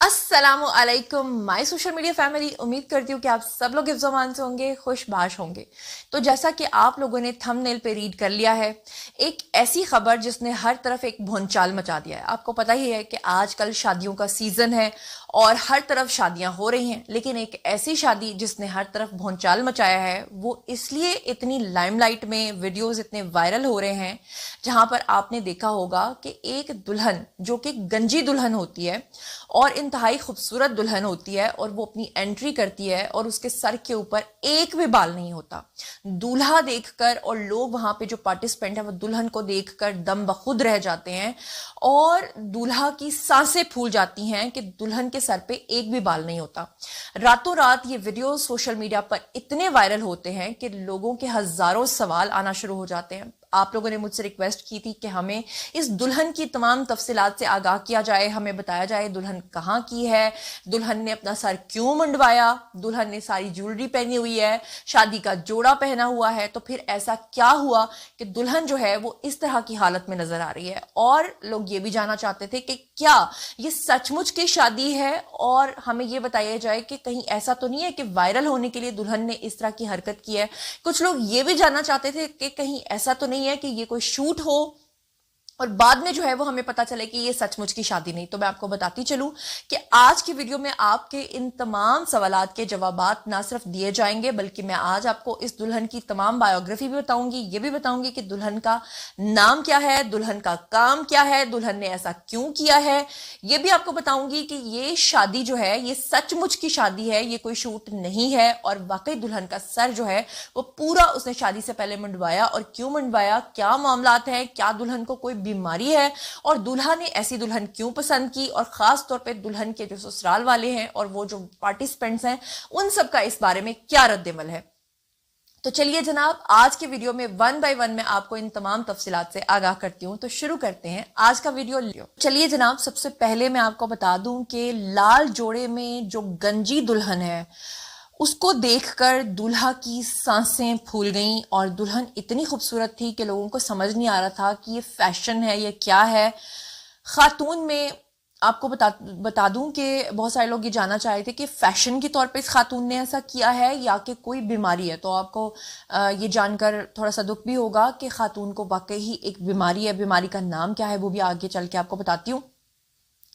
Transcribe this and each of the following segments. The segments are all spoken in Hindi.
अस्सलामुअलैकुम माय सोशल मीडिया फैमिली। उम्मीद करती हूँ कि आप सब लोग हिफ्ज़-ओ-अमान से होंगे, खुशबाश होंगे। तो जैसा कि आप लोगों ने थंबनेल पे रीड कर लिया है, एक ऐसी खबर जिसने हर तरफ एक भूचाल मचा दिया है। आपको पता ही है कि आजकल शादियों का सीजन है और हर तरफ शादियां हो रही हैं, लेकिन एक ऐसी शादी जिसने हर तरफ भूचाल मचाया है, वो इसलिए इतनी लाइमलाइट में वीडियोस इतने वायरल हो रहे हैं, जहां पर आपने देखा होगा कि एक दुल्हन जो कि गंजी दुल्हन होती है और इंतहाई खूबसूरत दुल्हन होती है और वो अपनी एंट्री करती है और उसके सर के ऊपर एक भी बाल नहीं होता। दूल्हा देखकर और लोग वहां पे जो पार्टिसिपेंट है वो दुल्हन को देखकर दम बखुद रह जाते हैं और दूल्हा की सांसें फूल जाती हैं कि दुल्हन के सर पे एक भी बाल नहीं होता। रातों रात ये वीडियो सोशल मीडिया पर इतने वायरल होते हैं कि लोगों के हजारों सवाल आना शुरू हो जाते हैं। आप लोगों ने मुझसे रिक्वेस्ट की थी कि हमें इस दुल्हन की तमाम तफसीलात से आगाह किया जाए, हमें बताया जाए दुल्हन कहाँ की है, दुल्हन ने अपना सर क्यों मुंडवाया, दुल्हन ने सारी ज्वेलरी पहनी हुई है, शादी का जोड़ा पहना हुआ है, तो फिर ऐसा क्या हुआ कि दुल्हन जो है वो इस तरह की हालत में नजर आ रही है। और लोग ये भी जानना चाहते थे कि क्या ये सचमुच की शादी है, और हमें ये बताया जाए कि कहीं ऐसा तो नहीं है कि वायरल होने के लिए दुल्हन ने इस तरह की हरकत की है। कुछ लोग ये भी जानना चाहते थे कि कहीं ऐसा तो नहीं है कि ये कोई शूट हो और बाद में जो है वो हमें पता चले कि ये सचमुच की शादी नहीं। तो मैं आपको बताती चलूं कि आज की वीडियो में आपके इन तमाम सवालात के जवाबात ना सिर्फ दिए जाएंगे, बल्कि मैं आज आपको इस दुल्हन की तमाम बायोग्राफी भी बताऊंगी। ये भी बताऊंगी कि दुल्हन का नाम क्या है, दुल्हन का काम क्या है, दुल्हन ने ऐसा क्यों किया है। ये भी आपको बताऊंगी कि ये शादी जो है ये सचमुच की शादी है, ये कोई शूट नहीं है और वाकई दुल्हन का सर जो है वो पूरा उसने शादी से पहले मुंडवाया और क्यों मुंडवाया, क्या मामलात है, क्या दुल्हन को कोई बीमारी है और दूल्हा ने ऐसी दुल्हन क्यों पसंद की, और खास तौर पे दुल्हन के जो ससुराल वाले हैं और वो जो पार्टिसिपेंट्स हैं उन सब का इस बारे में क्या रद्द-ए-अमल है। तो चलिए जनाब, आज के वीडियो में वन बाय वन मैं आपको इन तमाम तफसीलात से आगाह करती हूँ। तो शुरू करते हैं आज का वीडियो। चलिए जनाब, सबसे पहले मैं आपको बता दूं कि लाल जोड़े में जो गंजी दुल्हन है उसको देखकर दूल्हा की सांसें फूल गईं और दुल्हन इतनी खूबसूरत थी कि लोगों को समझ नहीं आ रहा था कि ये फैशन है, ये क्या है। खातून में आपको बता दूं कि बहुत सारे लोग ये जानना चाह रहे थे कि फैशन के तौर पे इस खातून ने ऐसा किया है या कि कोई बीमारी है। तो आपको ये जानकर थोड़ा सा दुख भी होगा कि खातून को वाकई ही एक बीमारी है। बीमारी का नाम क्या है वो भी आगे चल के आपको बताती हूँ,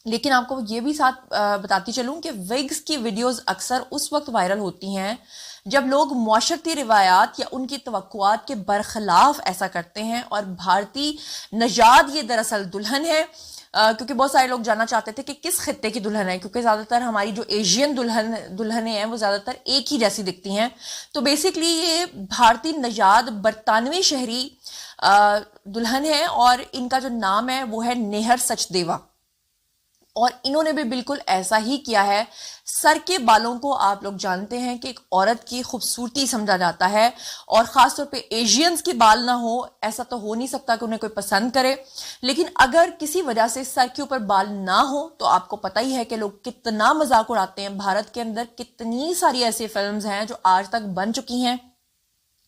लेकिन आपको ये भी साथ बताती चलूं कि विग्स की वीडियोस अक्सर उस वक्त वायरल होती हैं जब लोग मुआशरती रिवायात या उनकी तवक्कुआत के बरखिलाफ ऐसा करते हैं। और भारतीय नजाद ये दरअसल दुल्हन है, क्योंकि बहुत सारे लोग जानना चाहते थे कि किस खित्ते की दुल्हन है, क्योंकि ज़्यादातर हमारी जो एशियन दुल्हनें हैं वो ज़्यादातर एक ही जैसी दिखती हैं। तो बेसिकली ये भारतीय नजाद बरतानवी शहरी दुल्हन है और इनका जो नाम है वो है नेहर सचदेवा, और इन्होंने भी बिल्कुल ऐसा ही किया है। सर के बालों को आप लोग जानते हैं कि एक औरत की खूबसूरती समझा जाता है और ख़ासतौर पे एशियंस के बाल ना हो ऐसा तो हो नहीं सकता कि उन्हें कोई पसंद करे। लेकिन अगर किसी वजह से सर के ऊपर बाल ना हो तो आपको पता ही है कि लोग कितना मजाक उड़ाते हैं। भारत के अंदर कितनी सारी ऐसी फिल्म्स हैं जो आज तक बन चुकी हैं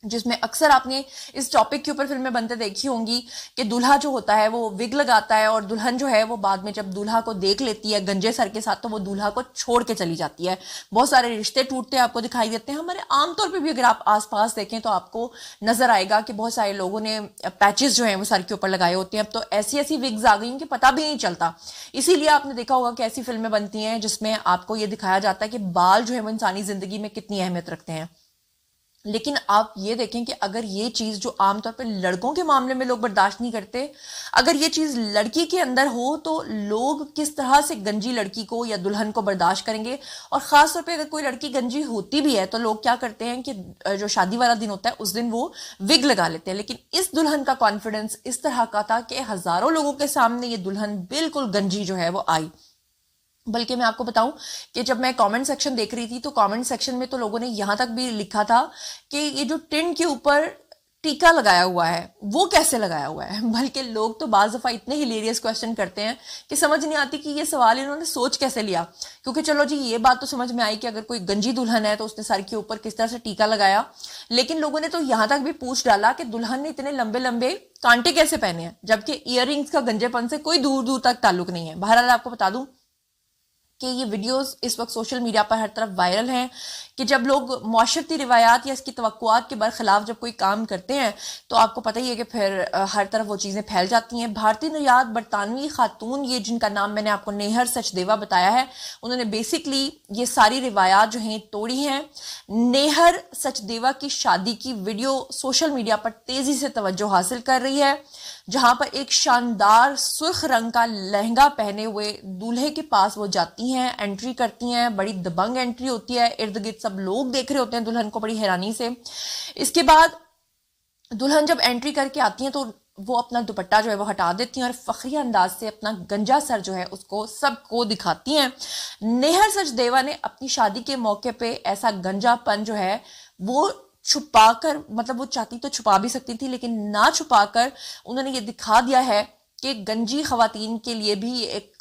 जिसमें अक्सर आपने इस टॉपिक के ऊपर फिल्में बनते देखी होंगी कि दूल्हा जो होता है वो विग लगाता है और दुल्हन जो है वो बाद में जब दूल्हा को देख लेती है गंजे सर के साथ तो वो दूल्हा को छोड़ के चली जाती है। बहुत सारे रिश्ते टूटते आपको दिखाई देते हैं। हमारे आमतौर पे भी अगर आप आसपास देखें तो आपको नजर आएगा कि बहुत सारे लोगों ने पैचेस जो है वो सर के ऊपर लगाए होते हैं। अब तो ऐसी ऐसी विग्स आ गई हैं कि पता भी नहीं चलता। इसीलिए आपने देखा होगा कि ऐसी फिल्में बनती हैं जिसमें आपको ये दिखाया जाता है कि बाल जो है वो इंसानी जिंदगी में कितनी अहमियत रखते हैं। लेकिन आप ये देखें कि अगर ये चीज जो आमतौर पर लड़कों के मामले में लोग बर्दाश्त नहीं करते, अगर ये चीज लड़की के अंदर हो तो लोग किस तरह से गंजी लड़की को या दुल्हन को बर्दाश्त करेंगे। और खासतौर पे अगर कोई लड़की गंजी होती भी है तो लोग क्या करते हैं कि जो शादी वाला दिन होता है उस दिन वो विग लगा लेते हैं। लेकिन इस दुल्हन का कॉन्फिडेंस इस तरह का था कि हजारों लोगों के सामने ये दुल्हन बिल्कुल गंजी जो है वो आई। बल्कि मैं आपको बताऊं कि जब मैं कमेंट सेक्शन देख रही थी तो कमेंट सेक्शन में तो लोगों ने यहां तक भी लिखा था कि ये जो टिंड के ऊपर टीका लगाया हुआ है वो कैसे लगाया हुआ है। बल्कि लोग तो बाज दफा इतने हिलेरियस क्वेश्चन करते हैं कि समझ नहीं आती कि ये सवाल इन्होंने सोच कैसे लिया। क्योंकि चलो जी ये बात तो समझ में आई कि अगर कोई गंजी दुल्हन है तो उसने सर के ऊपर किस तरह से टीका लगाया, लेकिन लोगों ने तो यहां तक भी पूछ डाला कि दुल्हन ने इतने लंबे लंबे कांटे कैसे पहने हैं, जबकि ईयररिंग्स का गंजेपन से कोई दूर दूर तक ताल्लुक नहीं है। बहरहाल आपको बता दूं कि ये वीडियोस इस वक्त सोशल मीडिया पर हर तरफ वायरल हैं कि जब लोग माशरती रिवायात या इसकी तवक्कुआत के बरखिलाफ जब कोई काम करते हैं तो आपको पता ही है कि फिर हर तरफ वो चीज़ें फैल जाती हैं। भारतीय निर्यात बरतानवी खातून, ये जिनका नाम मैंने आपको नेहर सचदेवा बताया है, उन्होंने बेसिकली ये सारी रिवायात जो हैं तोड़ी हैं। नेहर सचदेवा की शादी की वीडियो सोशल मीडिया पर तेज़ी से तवज्जो हासिल कर रही है, जहां पर एक शानदार सुर्ख रंग का लहंगा पहने हुए दूल्हे के पास वो जाती हैं, एंट्री करती हैं। बड़ी दबंग एंट्री होती है, इर्द गिर्द सब लोग देख रहे होते हैं दुल्हन को बड़ी हैरानी से। इसके बाद दुल्हन जब एंट्री करके आती हैं तो वो अपना दुपट्टा जो है वो हटा देती हैं और फखरी अंदाज से अपना गंजा सर जो है उसको सबको दिखाती हैं। नेहर सचदेवा ने अपनी शादी के मौके पे ऐसा गंजापन जो है वो छुपाकर, मतलब वो चाहती तो छुपा भी सकती थी, लेकिन ना छुपाकर उन्होंने ये दिखा दिया है कि गंजी खवातीन के लिए भी एक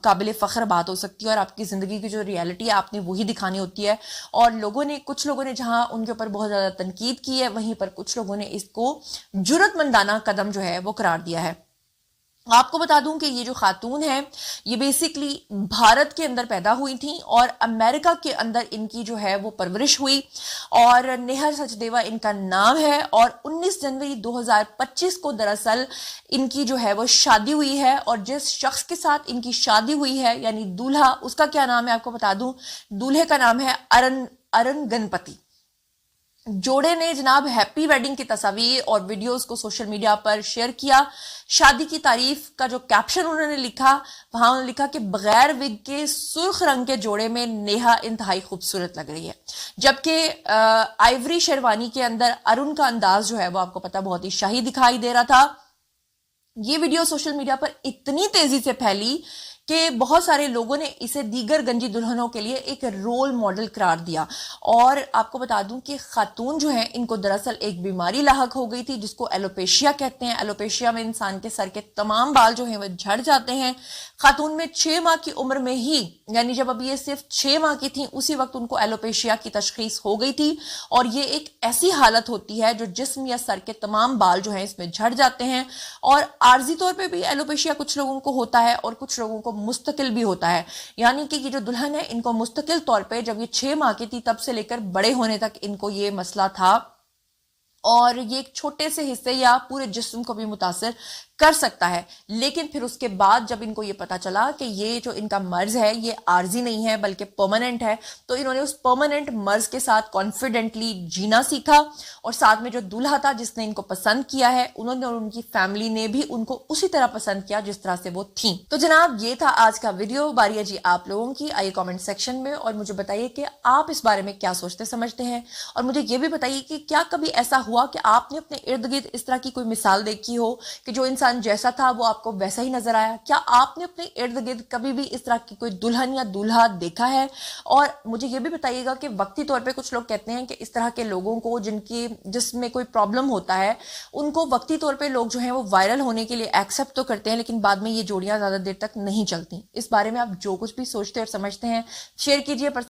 काबिल फ़ख्र बात हो सकती है और आपकी ज़िंदगी की जो रियलिटी है आपने वही दिखानी होती है। और कुछ लोगों ने जहां उनके ऊपर बहुत ज़्यादा तनकीद की है, वहीं पर कुछ लोगों ने इसको जुर्रतमंदाना कदम जो है वो करार दिया है। आपको बता दूं कि ये जो खातून है ये बेसिकली भारत के अंदर पैदा हुई थी और अमेरिका के अंदर इनकी जो है वो परवरिश हुई और नेहर सचदेवा इनका नाम है। और 19 जनवरी 2025 को दरअसल इनकी जो है वो शादी हुई है और जिस शख्स के साथ इनकी शादी हुई है यानी दूल्हा, उसका क्या नाम है आपको बता दूं, दूल्हे का नाम है अरन गणपति। जोड़े ने जनाब हैप्पी वेडिंग की तस्वीर और वीडियोस को सोशल मीडिया पर शेयर किया। शादी की तारीफ का जो कैप्शन उन्होंने लिखा, वहां उन्होंने लिखा कि बगैर विग के सुर्ख रंग के जोड़े में नेहा इंतहाई खूबसूरत लग रही है, जबकि आइवरी शेरवानी के अंदर अरुण का अंदाज जो है वो आपको पता बहुत ही शाही दिखाई दे रहा था। ये वीडियो सोशल मीडिया पर इतनी तेजी से फैली कि बहुत सारे लोगों ने इसे दीगर गंजी दुल्हनों के लिए एक रोल मॉडल करार दिया। और आपको बता दूं कि खातून जो है इनको दरअसल एक बीमारी लाहक हो गई थी जिसको एलोपेशिया कहते हैं। एलोपेशिया में इंसान के सर के तमाम बाल जो हैं वो झड़ जाते हैं। खातून में 6 माह की उम्र में ही, यानी जब अभी ये सिर्फ 6 माह की थी, उसी वक्त उनको एलोपेशिया की तशखीस हो गई थी। और ये एक ऐसी हालत होती है जो जिस्म या सर के तमाम बाल जो हैं इसमें झड़ जाते हैं। और आर्जी तौर पर भी एलोपेशिया कुछ लोगों को होता है और कुछ लोगों को मुस्तकिल भी होता है। यानी कि ये जो दुल्हन है इनको मुस्तकिल तौर पे जब ये 6 माह की थी तब से लेकर बड़े होने तक इनको ये मसला था और ये एक छोटे से हिस्से या पूरे जिस्म को भी मुतासिर कर सकता है। लेकिन फिर उसके बाद जब इनको ये पता चला कि ये जो इनका मर्ज है ये आर्जी नहीं है बल्कि परमानेंट है, तो इन्होंने उस परमानेंट मर्ज के साथ कॉन्फिडेंटली जीना सीखा। और साथ में जो दूल्हा था जिसने इनको पसंद किया है, उन्होंने और उनकी फैमिली ने भी उनको उसी तरह पसंद किया जिस तरह से वो थी। तो जनाब ये था आज का वीडियो। बारी है जी आप लोगों की, आइए कॉमेंट सेक्शन में और मुझे बताइए कि आप इस बारे में क्या सोचते समझते हैं। और मुझे ये भी बताइए कि क्या कभी ऐसा हुआ कि आपने अपने इर्द गिर्द इस तरह की कोई मिसाल देखी हो कि जो इंसान जैसा था वो आपको वैसा ही नजर आया। क्या आपने अपने इर्द गिर्द कभी भी इस तरह की कोई दुल्हन या दूल्हा देखा है? और मुझे ये भी बताइएगा कि वक्ती तौर पे कुछ लोग कहते हैं कि इस तरह के लोगों को जिसमें कोई प्रॉब्लम होता है उनको वक्ती तौर पे लोग जो हैं वो वायरल होने के लिए एक्सेप्ट तो करते हैं, लेकिन बाद में ये जोड़ियां ज्यादा देर तक नहीं चलती। इस बारे में आप जो कुछ भी सोचते और समझते हैं शेयर कीजिए।